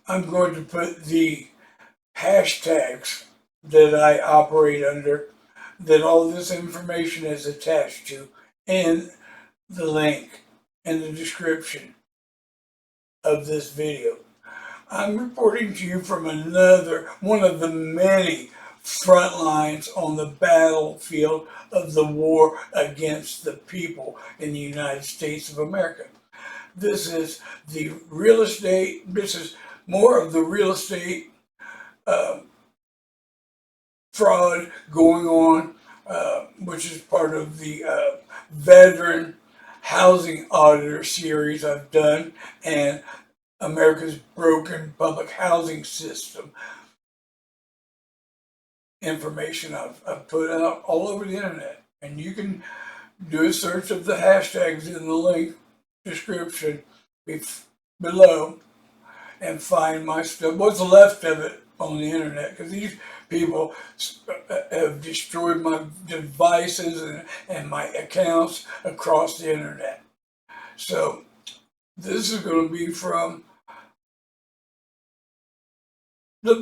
I'm going to put the hashtags that I operate under, that all this information is attached to, in the link in the description of this video. I'm reporting to you from one of the many front lines on the battlefield of the war against the people in the United States of America. This is more of the real estate fraud going on, which is part of the veteran housing auditor series I've done, and America's broken public housing system information I've put out all over the internet. And you can do a search of the hashtags in the link description below and find my stuff, what's left of it on the internet, because these people have destroyed my devices and my accounts across the internet. So this is going to be from the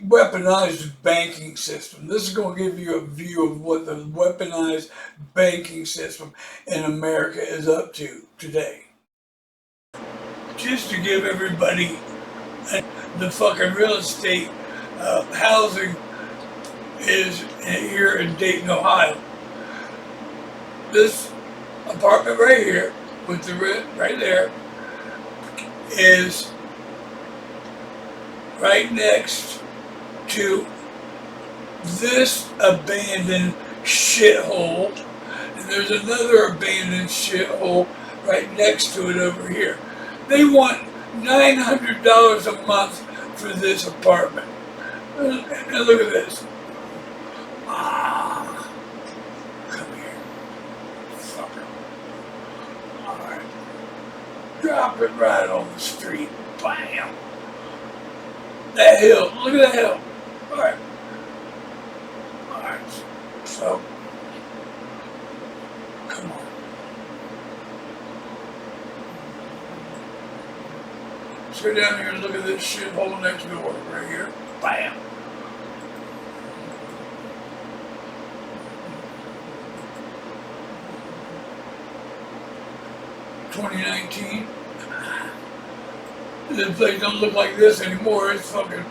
weaponized banking system. This is going to give you a view of what the weaponized banking system in America is up to today. Just to give everybody the fucking real estate housing is here in Dayton, Ohio. This apartment right here with the rent right there is right next to this abandoned shithole, and there's another abandoned shithole right next to it over here. They want $900 a month for this apartment. And look at this. Come here, fucker. Alright. Drop it right on the street. Bam. That hill. Look at that hill. Alright. Alright. So, come on. Let's go down here and look at this shithole next door right here. Bam. $2019. This place don't look like this anymore. It's fucking.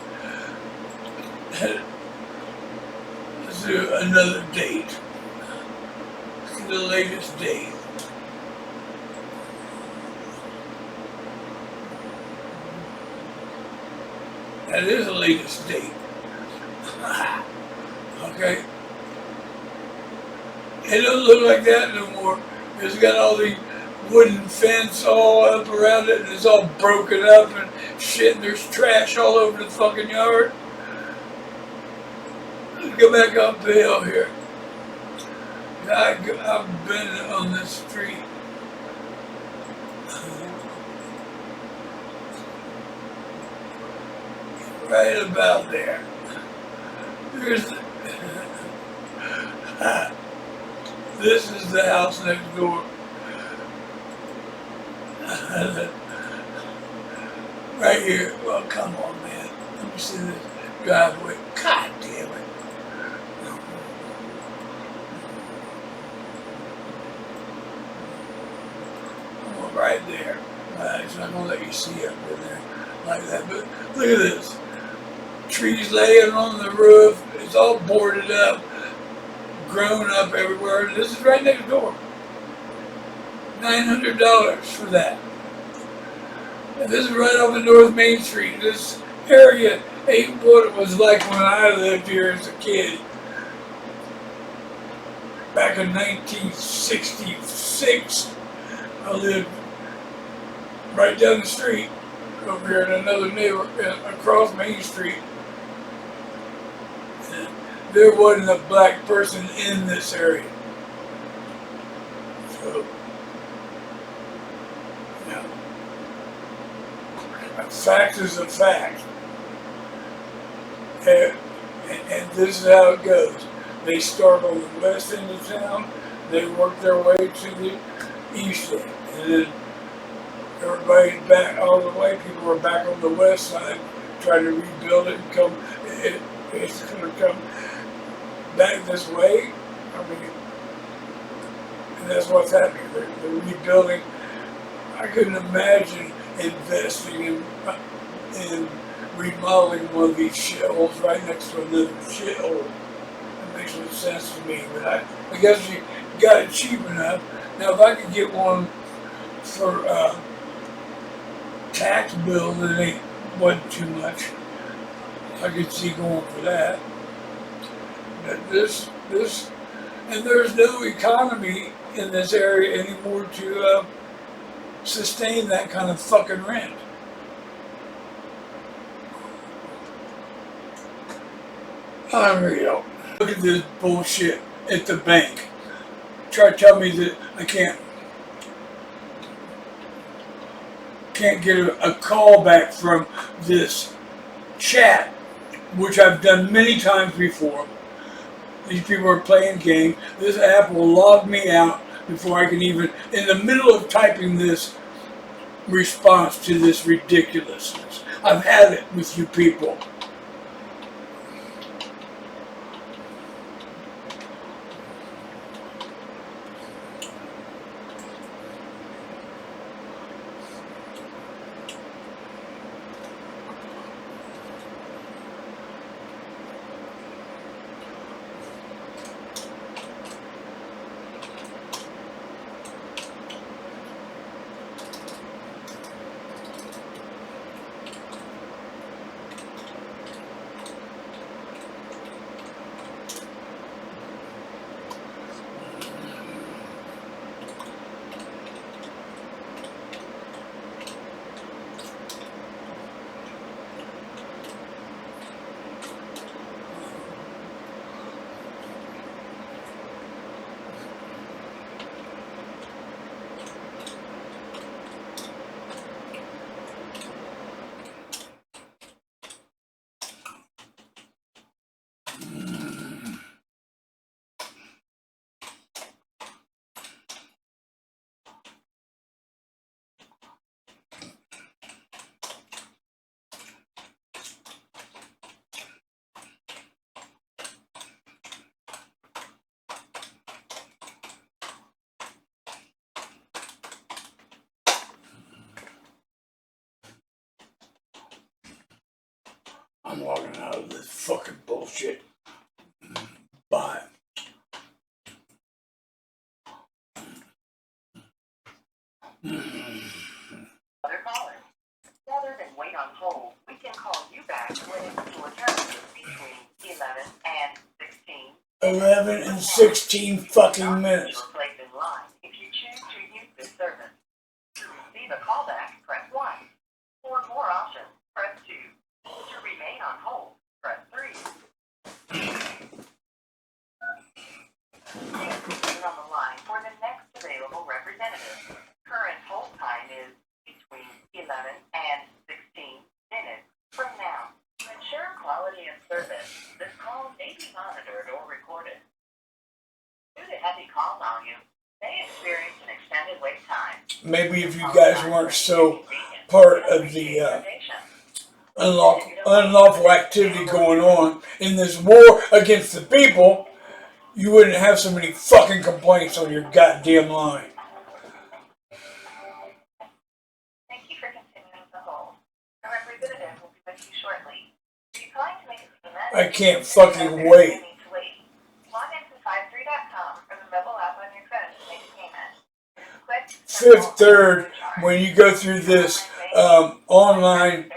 Let's do another date. Let's do the latest date. That is the latest date. Okay. It doesn't look like that no more. It's got all the wooden fence all up around it, and it's all broken up and shit, and there's trash all over the fucking yard. Let's go back up the hill here. I've been on this street. Right about there. This is the house next door. Right here. Well, come on, man. Let me see this driveway. God damn it. Oh, right there. So I'm going to let you see up in there like that. But look at this. Trees laying on the roof. It's all boarded up, grown up everywhere. This is right next door. $900 for that. And this is right off of North Main Street. This area ain't what it was like when I lived here as a kid. Back in 1966, I lived right down the street over here in another neighborhood across Main Street. And there wasn't a black person in this area. So, a fact is a fact. And this is how it goes. They start on the west end of town, they work their way to the east end. And then Everybody's back all the way. People are back on the west side trying to rebuild it and come. It's going to come back this way. I mean, and that's what's happening. They're rebuilding. I couldn't imagine investing in remodeling one of these shitholes right next to another shithole. It makes no sense to me, but I guess you got it cheap enough. Now, if I could get one for tax bill that wasn't too much, I could see going for that. But and there's no economy in this area anymore to sustain that kind of fucking rent. Unreal. Look at this bullshit at the bank. Try to tell me that I can't get a call back from this chat, which I've done many times before. These people are playing games. This app will log me out before I can even, in the middle of typing this response to this ridiculousness. I've had it with you people. I'm logging out of this fucking bullshit. Bye. Other callers. Rather than wait on hold, we can call you back when it's your turn between 11 and 16. 11 and 16 fucking minutes. You are placed in line if you choose to use this service. To receive a callback, press 1. For more options, press 2. To remain on hold, press 3. Please remain on the line for the next available representative. Current hold time is between 11 and 16 minutes from now. To ensure quality of service, this call may be monitored or recorded. Due to heavy call volume, may experience an extended wait time. Maybe if you guys weren't so part of the unlawful activity going on in this war against the people, you wouldn't have so many fucking complaints on your goddamn line. Thank you for continuing to hold. A representative will be with you shortly. If you're calling to make a payment, I can't fucking wait. Log into 53.com or the mobile app on your phone to make a payment. Fifth Third, when you go through this online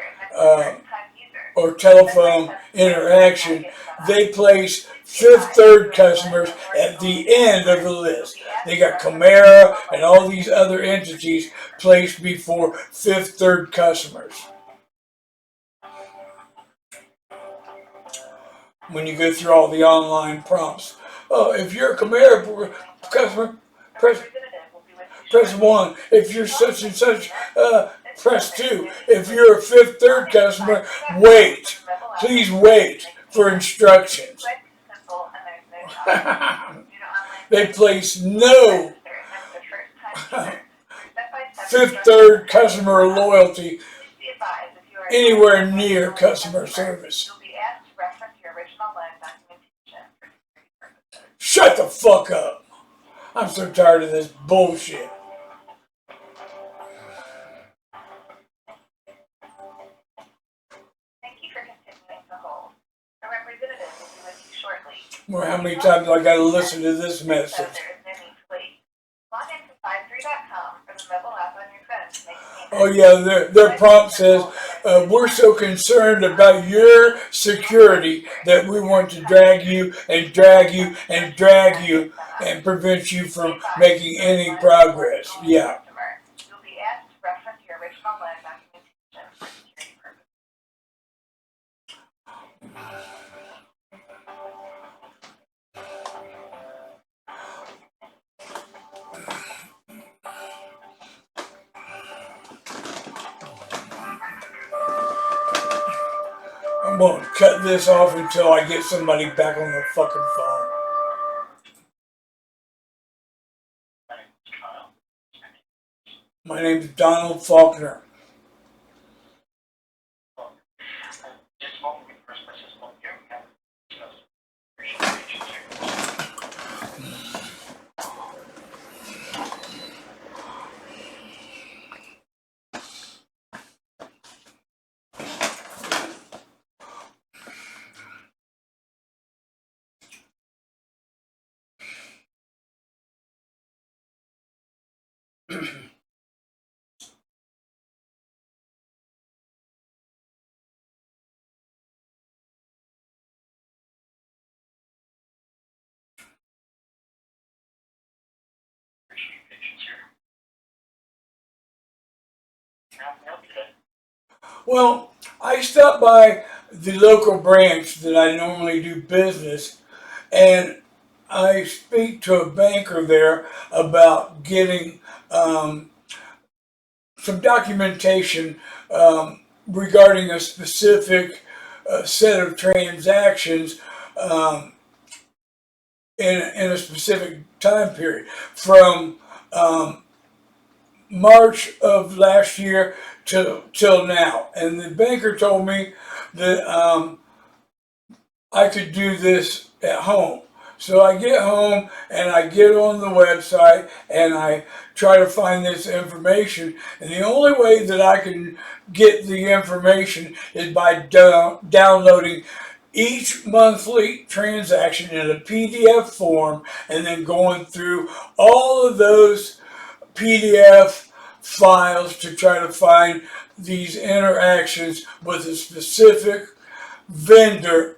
or telephone interaction, they place Fifth Third customers at the end of the list. They got Camara and all these other entities placed before Fifth Third customers. When you go through all the online prompts, oh, if you're a Camara customer, press 1. If you're such and such, press 2. If you're a Fifth Third customer, wait. Please wait for instructions. They place no Fifth Third customer loyalty Please be advised if you are anywhere near customer service. you'll be asked to reference your original loan documentation for security purposes. Shut the fuck up. I'm so tired of this bullshit. Thank you for continuing to hold. A representative will be with you shortly. Well, how many times do I gotta listen to this So message? there is no need to wait. Log into 53.com for the mobile app on your phone to make payments. Oh yeah, their prompt says, we're so concerned about your security that we want to drag you and drag you and drag you and prevent you from making any progress. Yeah. You'll be asked to reference your original loan documentation for security purposes. I'm gonna cut this off until I get somebody back on the fucking phone. My name's Donald Faulkner. Well, I stopped by the local branch that I normally do business, and I speak to a banker there about getting some documentation regarding a specific set of transactions in a specific time period from March of last year till now. And the banker told me that I could do this at home. So I get home and I get on the website and I try to find this information. And the only way that I can get the information is by downloading each monthly transaction in a PDF form and then going through all of those PDF files to try to find these interactions with a specific vendor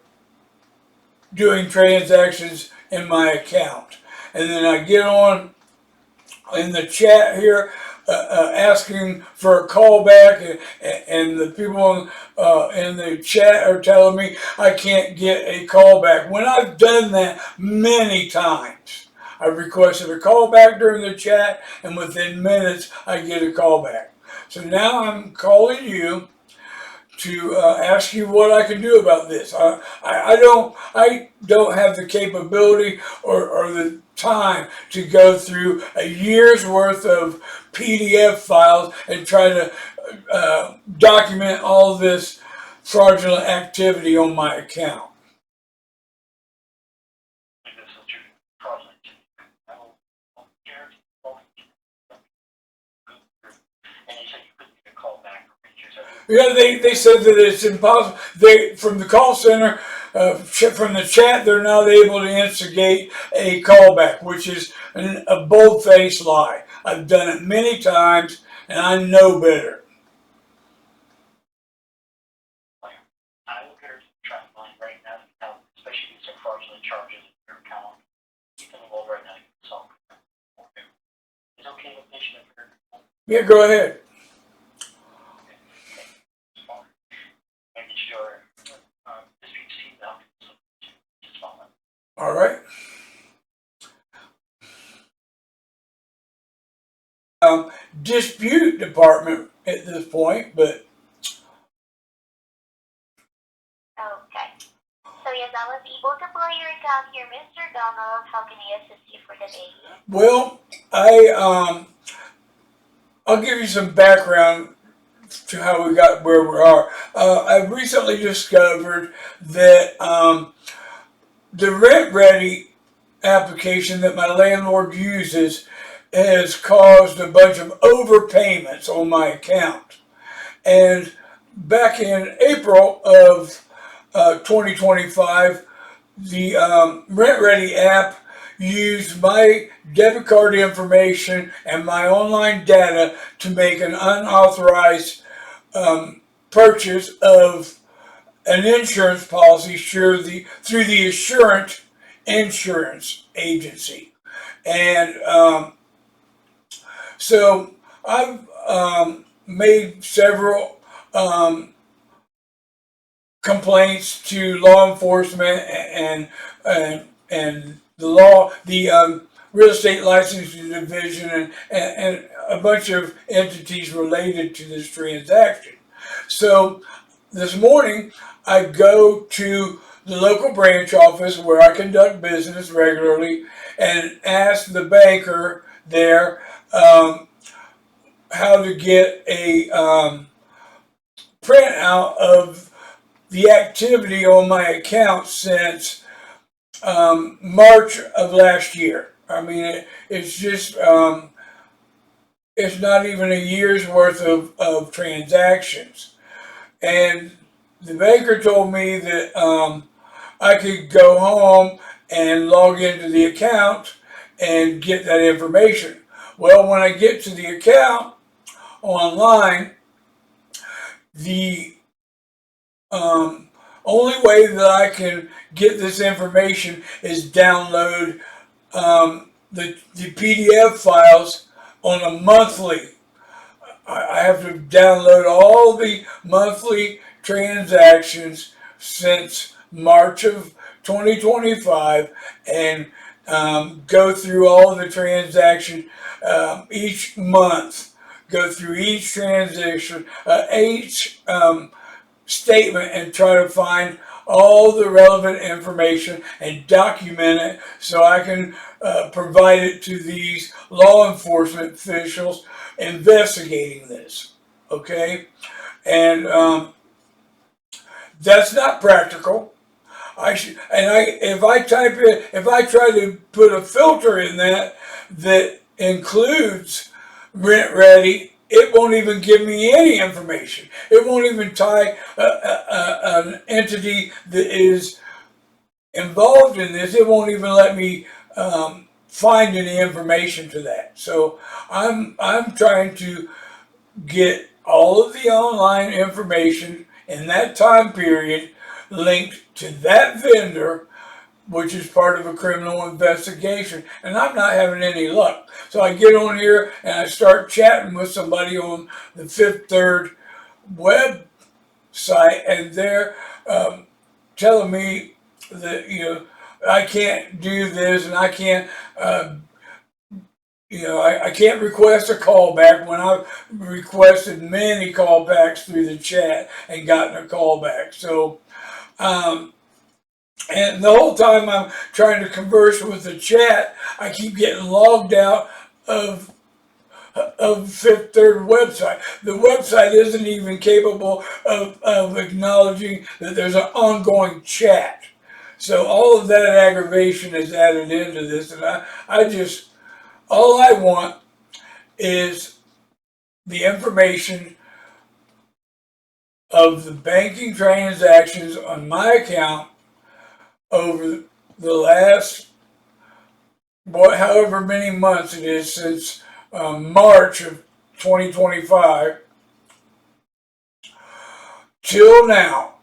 doing transactions in my account. And then I get on in the chat here asking for a callback, and the people in the chat are telling me I can't get a callback when I've done that many times. I requested a callback during the chat, and within minutes I get a callback. So now I'm calling you to ask you what I can do about this. I don't have the capability or the time to go through a year's worth of PDF files and try to document all this fraudulent activity on my account. Yeah, they said that it's impossible. They from the call center, from the chat, they're not able to instigate a callback, which is a bold-faced lie. I've done it many times, and I know better. I will get her to try and find right now, especially if some fraudulent charges in your account. You can roll right now. So, is it okay with patient? Yeah, go ahead. All right. Dispute department at this point, but. Okay. So yes, I was able to pull your account here, Mr. Donald. How can I assist you for the day? Well, I'll give you some background to how we got where we are. I recently discovered that the Rent Ready application that my landlord uses has caused a bunch of overpayments on my account. And back in April of 2025, the Rent Ready app used my debit card information and my online data to make an unauthorized purchase of an insurance policy through the Assurant Insurance Agency. And so I've made several complaints to law enforcement and the real estate licensing division and a bunch of entities related to this transaction. So this morning I go to the local branch office where I conduct business regularly and ask the banker there how to get a printout of the activity on my account since March of last year. I mean, it's just, it's not even a year's worth of transactions. And the banker told me that I could go home and log into the account and get that information. Well, when I get to the account online, the only way that I can get this information is download the PDF files on a monthly. I have to download all the monthly transactions since March of 2025 and go through all the transactions each month, go through each transaction, each statement, and try to find all the relevant information and document it so I can provide it to these law enforcement officials investigating this. Okay? And that's not practical. If I try to put a filter in that includes Rent Ready, it won't even give me any information. It won't even tie an entity that is involved in this. It won't even let me find any information to that. So I'm trying to get all of the online information in that time period linked to that vendor, which is part of a criminal investigation, and I'm not having any luck. So I get on here and I start chatting with somebody on the Fifth Third website, and they're telling me that I can't do this and I can't I can't request a callback when I've requested many callbacks through the chat and gotten a callback. So and the whole time I'm trying to converse with the chat, I keep getting logged out of Fifth Third website. The website isn't even capable of acknowledging that there's an ongoing chat. So all of that aggravation is added into this, and I just, all I want is the information of the banking transactions on my account over the last, however many months it is since March of 2025 till now,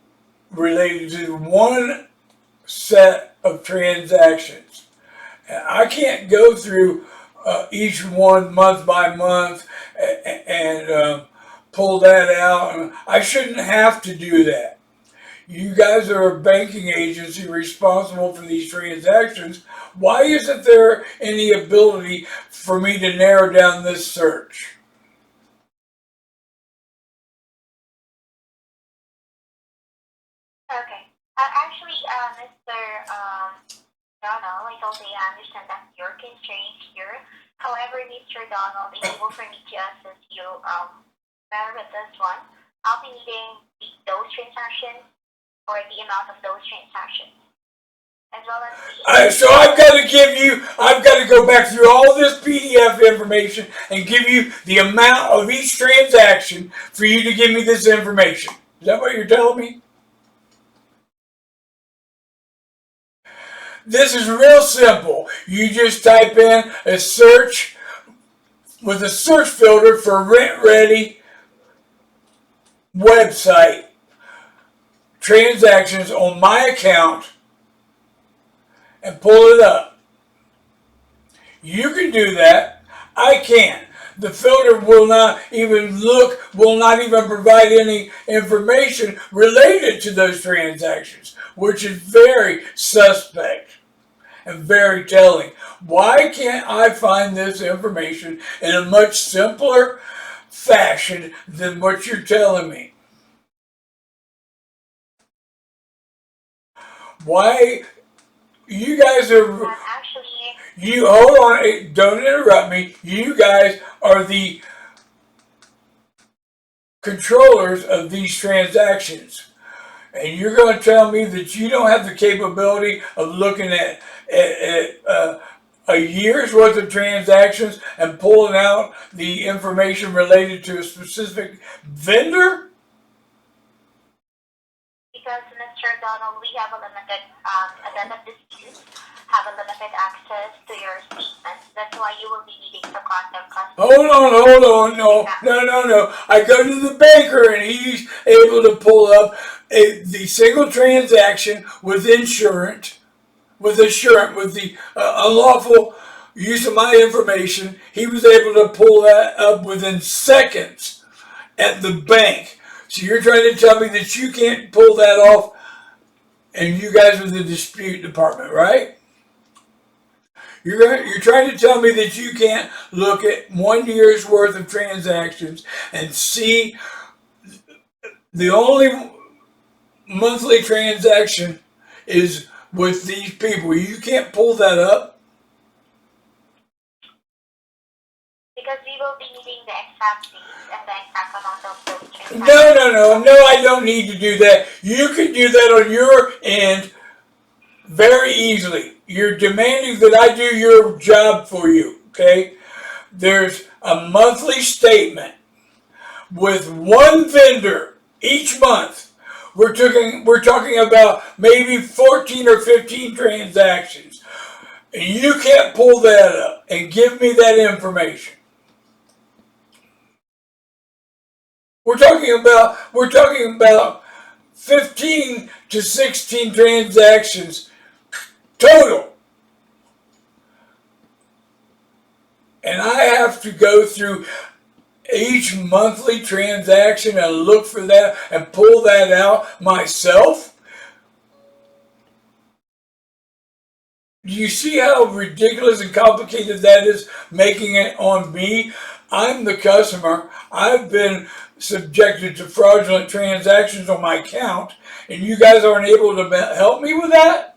related to one set of transactions. And I can't go through each one month by month and pull that out. And I shouldn't have to do that. You guys are a banking agency responsible for these transactions. Why isn't there any ability for me to narrow down this search? Okay. Actually, Mr. Donald, I totally understand that your constraint here. However, Mr. Donald, in order for me to assist you better with this one, I'll be needing those transactions or the amount of those transactions, as well as the So I've got to go back through all this PDF information and give you the amount of each transaction for you to give me this information. Is that what you're telling me? This is real simple. You just type in a search with a search filter for Rent Ready website transactions on my account and pull it up. You can do that. I can't. The filter will not even provide any information related to those transactions, which is very suspect and very telling. Why can't I find this information in a much simpler fashion than what you're telling me? Why you guys are actually, you hold on, don't interrupt me. You guys are the controllers of these transactions. And you're going to tell me that you don't have the capability of looking at a year's worth of transactions and pulling out the information related to a specific vendor? because Mr. Donald, we have a limited dispute, have a limited access to your statements. That's why you will be needing to contact us. Hold on. No. I go to the banker and he's able to pull up the single transaction with the unlawful use of my information. He was able to pull that up within seconds at the bank. So you're trying to tell me that you can't pull that off, and you guys are the dispute department, right? You're trying to tell me that you can't look at 1 year's worth of transactions and see the only monthly transaction is with these people. You can't pull that up? Because we will be needing the exact dates and the exact amount of those transactions. No, I don't need to do that. You can do that on your end very easily. You're demanding that I do your job for you, okay? There's a monthly statement with one vendor each month. We're talking about maybe 14 or 15 transactions. And you can't pull that up and give me that information. We're talking about 15 to 16 transactions total. And I have to go through each monthly transaction and look for that and pull that out myself. Do you see how ridiculous and complicated that is, making it on me? I'm the customer. I've been subjected to fraudulent transactions on my account, and you guys aren't able to help me with that?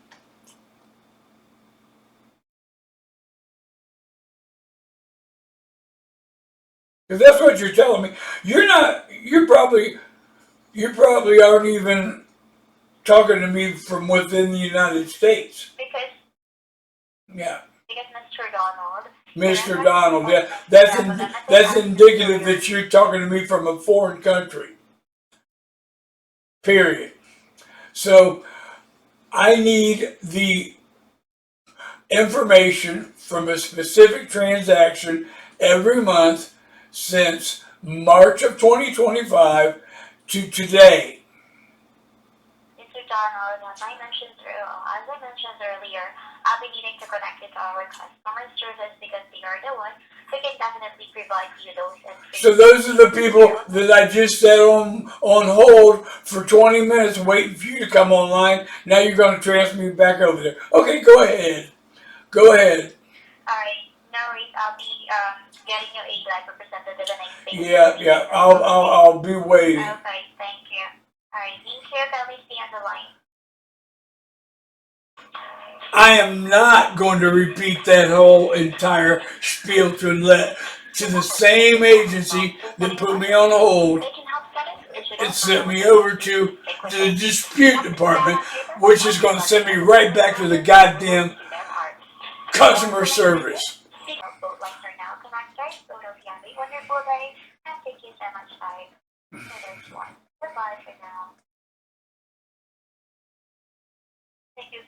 Because that's what you're telling me. You probably aren't even talking to me from within the United States. Because Mr. Donald, yeah, that's indicative that you're talking to me from a foreign country. Period. So I need the information from a specific transaction every month since March of 2025 to today. Mr. Donald, as I mentioned earlier, I'll be needing to connect you to our customer service because they are the ones who can definitely provide you those information. So those are the people that I just set on hold for 20 minutes waiting for you to come online. Now you're going to transfer me back over there. Okay, go ahead. All right, no worries. I'll be getting you a live representative the next day. Yeah. I'll be waiting. Okay, thank you. All right, thank you. Kindly stay on the line. I am not going to repeat that whole entire spiel to the same agency that put me on hold They can help set it. It should and also sent me over to the dispute department, which is going to send me right back to the goddamn customer service. Boat lights are now connected. So hope you have a wonderful day. And thank you so much, guys. For this one. Goodbye for now. Thank you.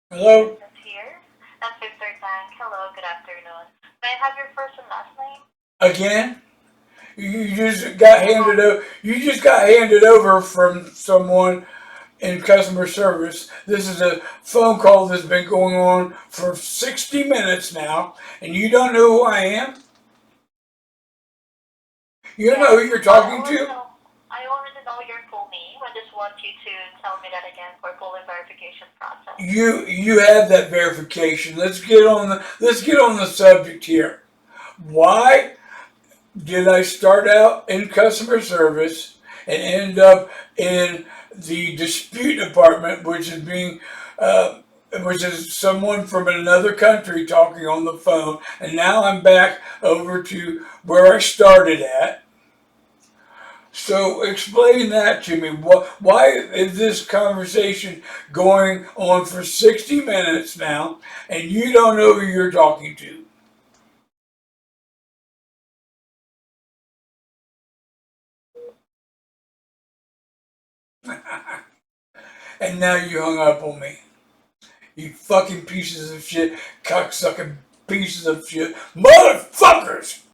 Hello? This is here. And Victor Tank. Hello, good afternoon. May I have your first and last name? Again? You just got handed over from someone in customer service. This is a phone call that's been going on for 60 minutes now, and you don't know who I am? You don't know who you're talking to? I already know your full name. I just want you to tell me that again for full verification process. You have that verification. Let's get on the subject here. Why did I start out in customer service and end up in the dispute department, which is someone from another country talking on the phone, and now I'm back over to where I started at. So explain that to me. Why is this conversation going on for 60 minutes now, and you don't know who you're talking to? And now you hung up on me. You fucking pieces of shit, cocksucking pieces of shit, motherfuckers!